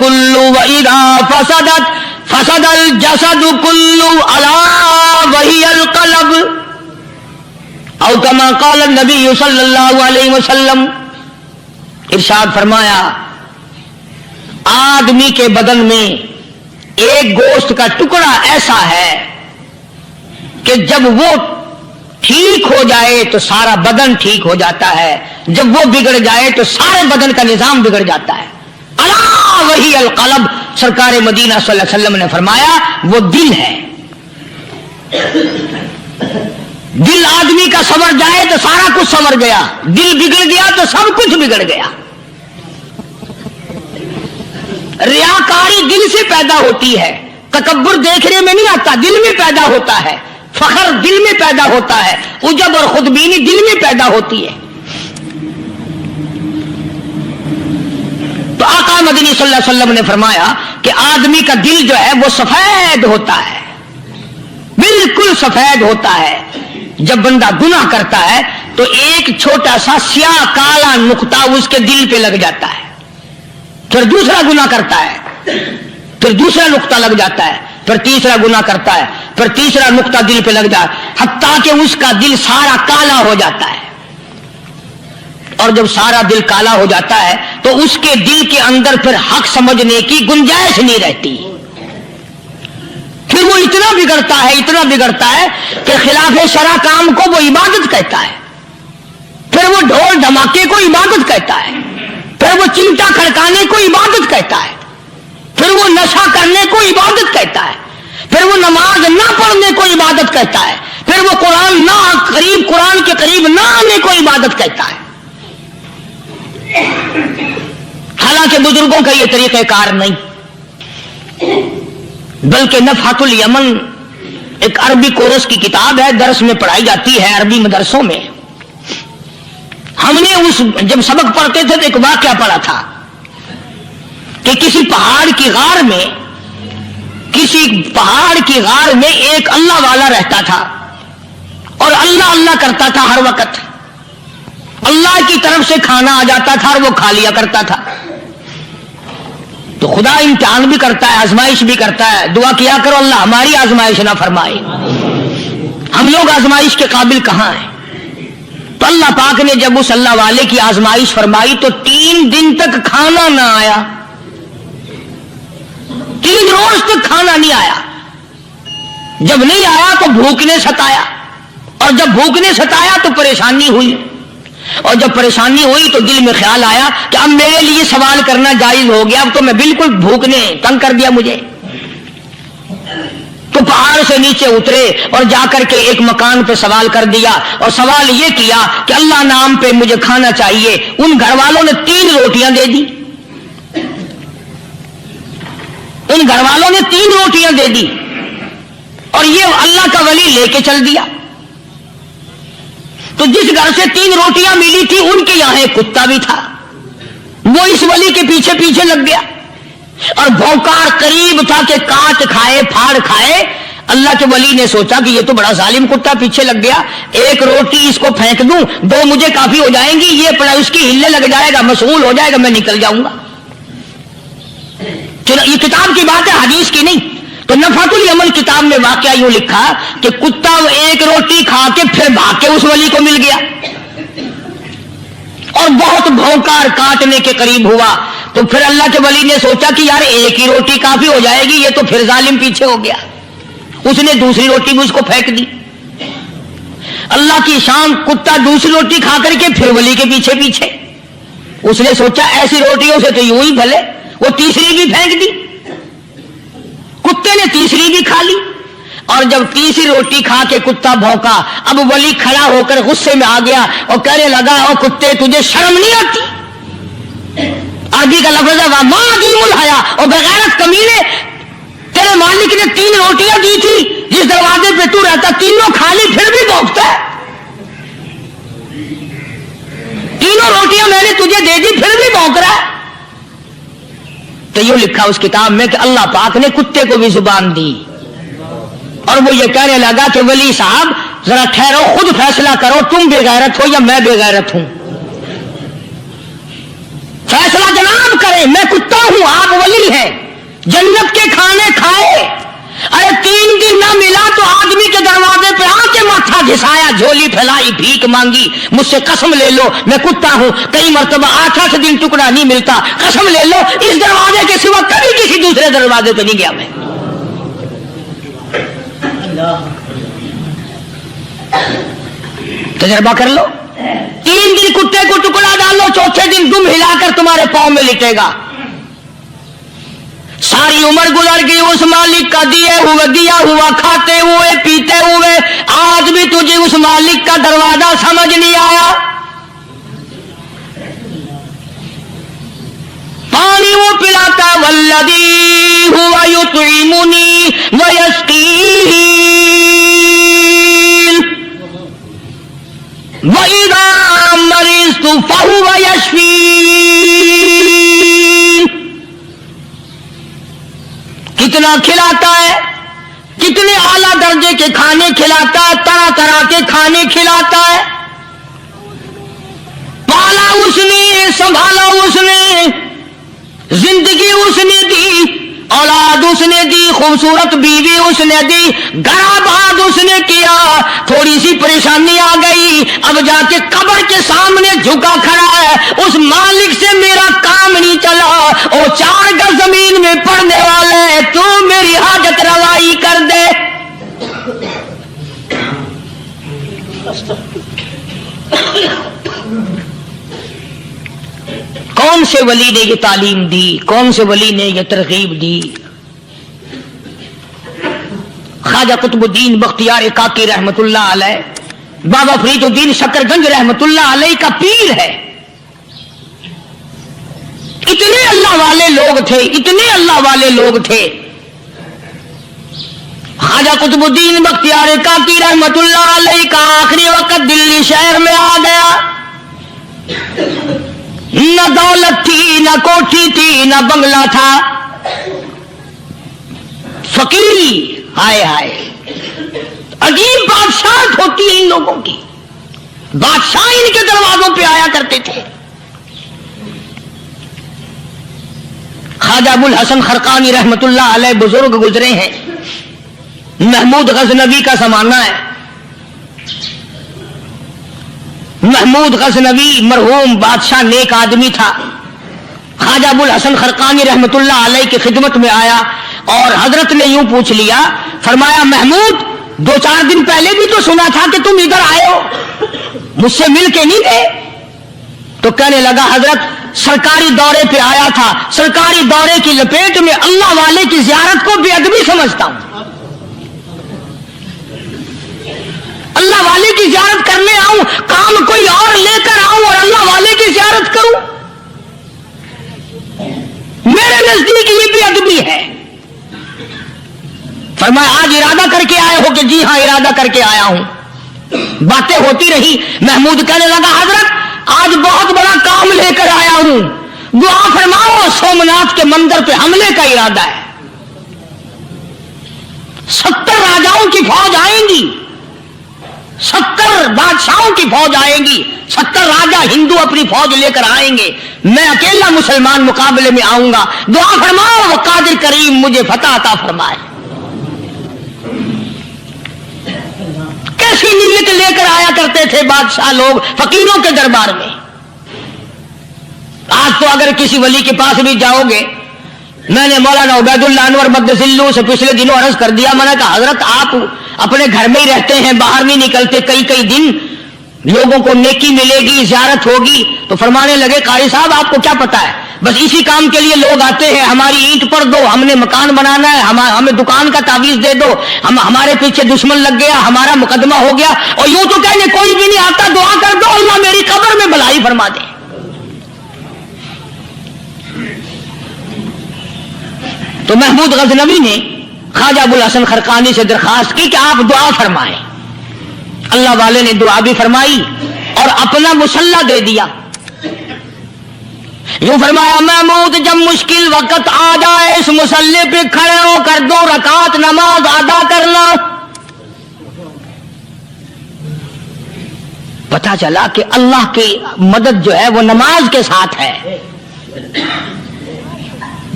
كله وإذا فسد الجسد كله ألا وهي القلب او كما قال النبي صلی اللہ علیہ وسلم. ارشاد فرمایا آدمی کے بدن میں ایک گوشت کا ٹکڑا ایسا ہے کہ جب وہ ٹھیک ہو جائے تو سارا بدن ٹھیک ہو جاتا ہے، جب وہ بگڑ جائے تو سارے بدن کا نظام بگڑ جاتا ہے. الا وہی القلب، سرکار مدینہ صلی اللہ علیہ وسلم نے فرمایا وہ دل ہے. دل آدمی کا سنور جائے تو سارا کچھ سنور گیا، دل بگڑ گیا تو سب کچھ بگڑ گیا. ریاکاری دل سے پیدا ہوتی ہے، تکبر دیکھنے میں نہیں آتا، دل میں پیدا ہوتا ہے. فخر دل میں پیدا ہوتا ہے، عجب اور خودبینی دل میں پیدا ہوتی ہے. تو آقا مدنی صلی اللہ علیہ وسلم نے فرمایا کہ آدمی کا دل جو ہے وہ سفید ہوتا ہے، بالکل سفید ہوتا ہے. جب بندہ گناہ کرتا ہے تو ایک چھوٹا سا سیاہ کالا نقطہ اس کے دل پہ لگ جاتا ہے، پھر دوسرا گناہ کرتا ہے، پھر دوسرا نقطہ لگ جاتا ہے، پھر تیسرا گناہ کرتا ہے، پھر تیسرا نقطہ دل پہ لگ جاتا ہے، حتیٰ کہ اس کا دل سارا کالا ہو جاتا ہے. اور جب سارا دل کالا ہو جاتا ہے تو اس کے دل کے اندر پھر حق سمجھنے کی گنجائش نہیں رہتی. پھر وہ اتنا بگڑتا ہے کہ خلاف شرع کام کو وہ عبادت کہتا ہے، پھر وہ ڈھول دھماکے کو عبادت کہتا ہے، پھر وہ چمٹا کھڑکانے کو عبادت کہتا ہے، پھر وہ نشہ کرنے کو عبادت کہتا ہے، پھر وہ نماز نہ پڑھنے کو عبادت کہتا ہے، پھر وہ قرآن کے قریب نہ آنے کو عبادت کہتا ہے. حالانکہ بزرگوں کا یہ طریقہ کار نہیں، بلکہ نفحۃ الیمن ایک عربی کورس کی کتاب ہے، درس میں پڑھائی جاتی ہے عربی مدرسوں میں. ہم نے جب سبق پڑھتے تھے تو ایک واقعہ پڑھا تھا کہ کسی پہاڑ کی غار میں ایک اللہ والا رہتا تھا اور اللہ اللہ کرتا تھا ہر وقت. اللہ کی طرف سے کھانا آ جاتا تھا اور وہ کھا لیا کرتا تھا. تو خدا امتحان بھی کرتا ہے، آزمائش بھی کرتا ہے. دعا کیا کرو اللہ ہماری آزمائش نہ فرمائے. ہم لوگ آزمائش کے قابل کہاں ہیں؟ تو اللہ پاک نے جب اس اللہ والے کی آزمائش فرمائی تو 3 دن تک کھانا نہ آیا، 3 روز تک کھانا نہیں آیا. جب نہیں آیا تو بھوک نے ستایا، اور جب بھوک نے ستایا تو پریشانی ہوئی، اور جب پریشانی ہوئی تو دل میں خیال آیا کہ اب میرے لیے سوال کرنا جائز ہو گیا، اب تو میں بالکل بھوک نے تنگ کر دیا مجھے. تو پہاڑ سے نیچے اترے اور جا کر کے ایک مکان پہ سوال کر دیا، اور سوال یہ کیا کہ اللہ نام پہ مجھے کھانا چاہیے. ان گھر والوں نے 3 روٹیاں دے دی، اور یہ اللہ کا ولی لے کے چل دیا. تو جس گھر سے 3 روٹیاں ملی تھی ان کے یہاں ایک کتا بھی تھا، وہ اس ولی کے پیچھے پیچھے لگ گیا اور بھونکار قریب تھا کہ کاٹ کھائے پھاڑ کھائے. اللہ کے ولی نے سوچا کہ یہ تو بڑا ظالم کتا پیچھے لگ گیا، 1 روٹی اس کو پھینک دوں، 2 مجھے کافی ہو جائیں گی، یہ پڑا اس کی ہلنے لگ جائے گا، مشغول ہو جائے گا، میں نکل جاؤں گا. چلو یہ کتاب کی بات ہے، حدیث کی نہیں. تو نفحۃ الیمن کتاب میں واقعہ یوں لکھا کہ کتا 1 روٹی کھا کے پھر بھاگ کے اس ولی کو مل گیا اور بہت بھونکار کاٹنے کے قریب ہوا. تو پھر اللہ کے ولی نے سوچا کہ یار 1 ہی روٹی کافی ہو جائے گی، یہ تو پھر ظالم پیچھے ہو گیا. اس نے دوسری روٹی بھی اس کو پھینک دی. اللہ کی شان، کتا دوسری روٹی کھا کر کے پھر ولی کے پیچھے پیچھے. اس نے سوچا ایسی روٹیوں سے تو یوں ہی بھلے، وہ تیسری بھی پھینک دی. کتے نے تیسری بھی کھا لی، اور جب تیسری روٹی کھا کے کتا بھونکا، اب ولی کھڑا ہو کر غصے میں آ گیا اور کہنے لگا او کتے تجھے شرم نہیں آتی؟ عربی کا لفظ ہے وما عدیم الحیا، اور بغیرت کمینے، تیرے مالک نے 3 روٹیاں دی تھی، جس دروازے پہ تو رہتا تینوں کھا لی پھر بھی بھونکتا ہے. 3 روٹیاں میں نے تجھے دے دی پھر بھی بھونک رہا ہے. تو یوں لکھا اس کتاب میں کہ اللہ پاک نے کتے کو بھی زبان دی، اور وہ یہ کہنے لگا کہ ولی صاحب ذرا ٹھہرو، خود فیصلہ کرو، تم بے غیرت ہو یا میں بے غیرت ہوں؟ فیصلہ جناب کریں, میں کتا ہوں, آپ ولی ہیں, جنت کے کھانے کھائے. ارے 3 دن نہ ملا تو آدمی کے دروازے پہ آ کے ماتھا گھسایا, جھولی پھیلائی, بھیک مانگی, مجھ سے قسم لے لو میں کتا ہوں, کئی مرتبہ 8 دن ٹکڑا نہیں ملتا, قسم لے لو اس دروازے کے سوا کبھی کسی دوسرے دروازے پہ نہیں گیا میں. تجربہ کر لو, 3 دن کتے کو ٹکڑا ڈالو, چوتھے دن دم ہلا کر تمہارے پاؤں میں لٹے گا. ساری عمر گزر گئی اس مالک کا دیا ہوا کھاتے ہوئے پیتے ہوئے, آج بھی تجھے اس مالک کا دروازہ سمجھ نہیں آیا. پانی وہ پلاتا, والذی ہوا یطعمنی ویسقین, وَإِذَا مَرِضْتُ فَهُوَ يَشْفِينِ. کتنا کھلاتا ہے, کتنے اعلیٰ درجے کے کھانے کھلاتا ہے, طرح طرح کے کھانے کھلاتا ہے. پالا اس نے, سنبھالا اس نے, زندگی اس نے دی, اولاد اس نے دی, خوبصورت بیوی اس نے دی, گھر آباد اس نے کیا. تھوڑی سی پریشانی آ گئی, اب جا کے قبر کے سامنے جھکا کھڑا ہے, اس مالک سے میرا کام نہیں چلا, اور 4 گز زمین میں پڑنے والے, تو میری حاجت روائی کر دے. کون سے ولی نے یہ تعلیم دی, کون سے ولی نے یہ ترغیب دی؟ خواجہ قطب الدین بختیار کاکی رحمت اللہ علیہ, بابا فرید الدین شکر گنج رحمت اللہ علیہ کا پیر ہے. اتنے اللہ والے لوگ تھے, اتنے اللہ والے لوگ تھے. خواجہ قطب الدین بختیار کاکی رحمت اللہ علیہ کا آخری وقت دلی شہر میں آ گیا. نہ دولت تھی, نہ کوٹھی تھی, نہ بنگلہ تھا, فقیری. ہائے ہائے, عجیب بادشاہت ہوتی ہے ان لوگوں کی. بادشاہ ان کے دروازوں پہ آیا کرتے تھے. خواجہ ابو الحسن خرقانی رحمت اللہ علیہ بزرگ گزرے ہیں. محمود غزنوی کا زمانہ ہے. محمود غزنوی مرحوم بادشاہ نیک آدمی تھا. خواجہ ابو الحسن خرقانی رحمت اللہ علیہ کی خدمت میں آیا اور حضرت نے یوں پوچھ لیا, فرمایا محمود 2-4 دن پہلے بھی تو سنا تھا کہ تم ادھر آئے ہو, مجھ سے مل کے نہیں گئے؟ تو کہنے لگا حضرت سرکاری دورے پہ آیا تھا, سرکاری دورے کی لپیٹ میں اللہ والے کی زیارت کو بے ادبی سمجھتا ہوں. اللہ والے کی زیارت کرنے آؤں, کام کوئی اور لے کر آؤں اور اللہ والے کی زیارت کروں, میرے نزدیک یہ بے ادبی ہے. فرمایا آج ارادہ کر کے آئے ہو؟ کہ جی ہاں ارادہ کر کے آیا ہوں. باتیں ہوتی رہی. محمود کہنے لگا حضرت آج بہت بڑا کام لے کر آیا ہوں, دعا فرماؤ. سومناتھ کے مندر پہ حملے کا ارادہ ہے. 70 راجاؤں کی فوج آئیں گی, 70 بادشاہوں کی فوج آئیں گی, 70 راجا ہندو اپنی فوج لے کر آئیں گے, میں اکیلا مسلمان مقابلے میں آؤں گا. دعا فرماؤ قادر کریم مجھے فتح عطا فرمائے. کیسی نیت لے کر آیا کرتے تھے بادشاہ لوگ فقیروں کے دربار میں. آج تو اگر کسی ولی کے پاس بھی جاؤ گے, میں نے مولانا عبید اللہ انور مدثلو سے پچھلے دنوں عرض کر دیا, میں نے کہا حضرت آپ اپنے گھر میں ہی رہتے ہیں, باہر نہیں نکلتے, کئی دن لوگوں کو نیکی ملے گی, زیارت ہوگی. تو فرمانے لگے قاری صاحب آپ کو کیا پتا ہے, بس اسی کام کے لیے لوگ آتے ہیں, ہماری اینٹ پر دو, ہم نے مکان بنانا ہے, ہمیں دکان کا تعویذ دے دو, ہمارے پیچھے دشمن لگ گیا, ہمارا مقدمہ ہو گیا, اور یوں تو کہنے کوئی بھی نہیں آتا, دعا کر دو اللہ میری قبر میں بھلائی فرما دے. تو محمود غزنوی نے خواجہ ابو الحسن خرقانی سے درخواست کی کہ آپ دعا فرمائیں. اللہ والے نے دعا بھی فرمائی اور اپنا مسلح دے دیا. یوں فرمایا محمود جب مشکل وقت آ جائے اس مسلح پہ کھڑے ہو کر 2 رکعت نماز ادا کرنا. پتا چلا کہ اللہ کی مدد جو ہے وہ نماز کے ساتھ ہے.